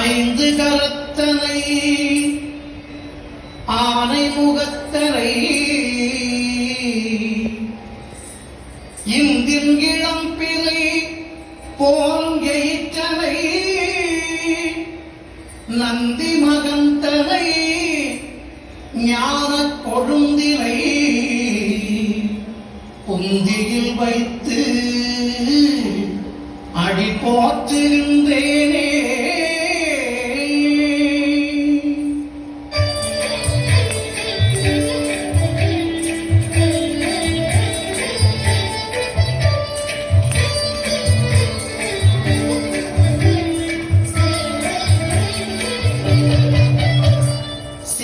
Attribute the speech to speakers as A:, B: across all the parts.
A: ஐந்து கரத்தனை ஆனை முகத்தனை இந்தின் இளம்பிறை போல் எயிற்றனை நந்தி மகந்தனை ஞான கொழுந்தினை புந்தியில் வைத்து அடி போற்றுகின்றேனே.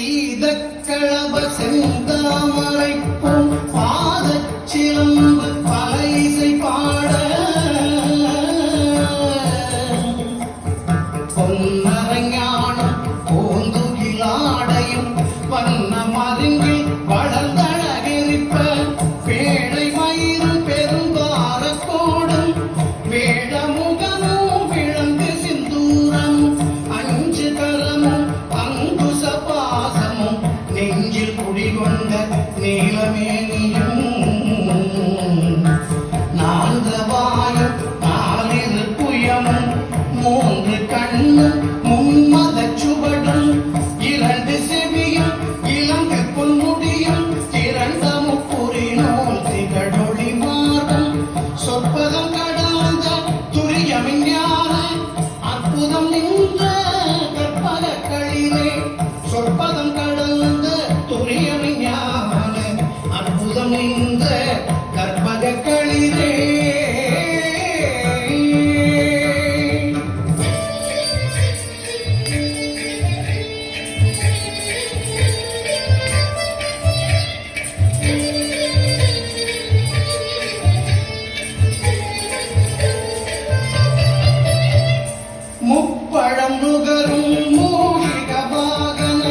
A: சீதக்களப செந்தாமரைக்கும் பாதச்சிலம்பு பலைசை பாட பொன்னரஞானம் பூந்துகிலாடையும் வண்ண மருங்கில் வளர்ந்தழகெரிப்ப பேழை மயிறு பெரும்பாரக்கோடும் வேடமுகமும் விளங்கு சிந்தூரம் அஞ்சு கரமும் அங்குச பாசமும் நெஞ்சில் குடிகொண்ட நீலமேனியும் நான்கவாயும் நாலிரு புயமும் மூன்று கண்ணும் மும்மத சுவடும் இரண்டு செவியும் இளங்கு பொன்முடியும் திரண்ட முப்புரி நூல் திகழொளி மாறும் சொற்பதம் கடந்த துரிய விஞ்ஞான அற்புதம் நின்ற கற்பக களிலே சொற்பதம் கடந்த துரிய விஞ்ஞான அற்புதம் நின்ற கற்பக களிலே முப்பழம் நுகரும் மூலிக வாகன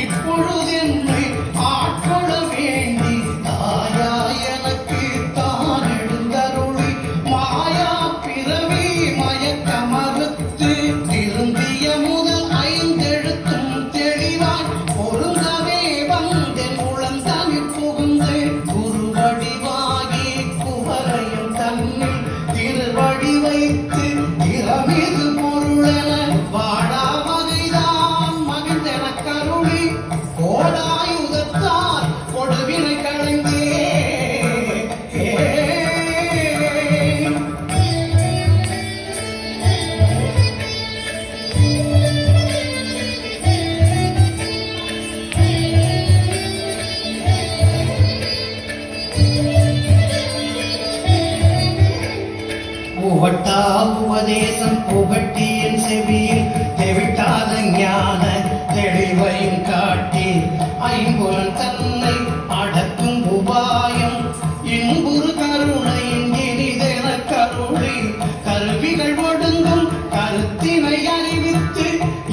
A: இப்பொழுதென்னை ஆட்கொள்ள வேண்டி தாயா எனக்கு தான் எழுந்தருளி மாயா பிறவி மயக்க மறுத்து திருந்திய முதல் ஐந்தெழுத்தும் தெளிவாய் பொருந்தவே வந்தேன் உளந்தனில் புகுந்து குருவடிவாகி குவரையும் தன்னில் திருவடி வைத்து திறமிது பொருளென வாடா வகைதான் மகிழ்ந்தென கருளி கோடாயுதத்தால் கொடுவினை களைந்தே. புகட்டா உபதேசம் புகட்டியின் செவியில் தெவிட்டாத ஞான தெளிவையும் காட்டி ஐம்புலன் தன்னை அடக்கும் உபாயம் இன்புறு கருணையின் இனிதென கருளி கருவிகள் ஒடுங்கும் கருத்தினை அறிவித்து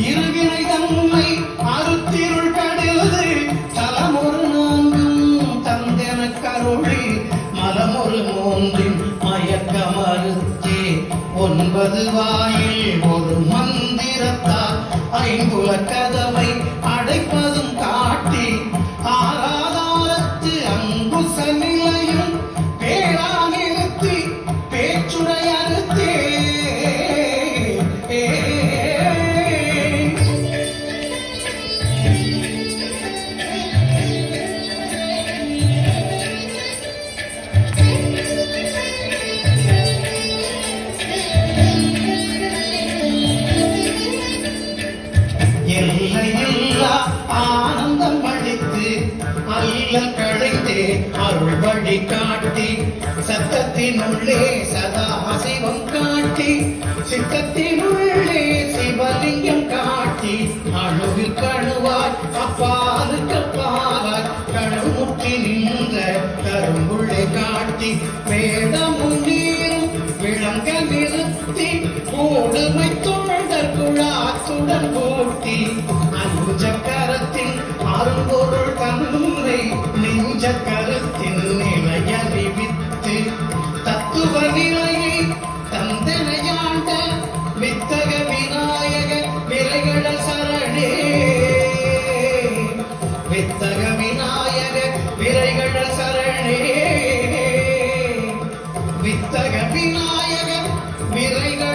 A: இருவினை தன்மை அறுத்திருள் கடிலது தலமொரு நான்கும் தந்தென கருளி மலமொரு மூன்றின் மயக்க மறுத்தே ஒன்பது வாயில் ஒரு மந்திரத்தால் ஐம்புல கதவை அடைப்பதும் காட்டி ஆராதாரத்து அங்குச நிலையும் பேரா நிறுத்தி பேச்சுடை அறுத்தே. எல்லையில்லா ஆனந்தம் அளித்து அல்லல் களைந்தே அருள் வழி காட்டி சத்தத்தினுள்ளே சதா சிவம் காட்டி சித்தத்தினுள்ளே சிவலிங்கம் காட்டி அணுவில் கணுவாய் அப்பாலுக்கு அப்பாலாய் கணுமுற்றி நின்ற கரும்புள்ளே காட்டி வேதமும் நீரும் விளங்க நிறுத்தி கூடுமை தொண்டர் குழாத்துடன் கூட்டி அஞ்ச கரத்தின் அரும்பொருள் தன்னை நெஞ்ச கருத்தின் நிலையறிவித்து தத்துவ நிலையை தந்தனையாண்ட வித்தக விநாயக விரைக விநாயகர் விரைக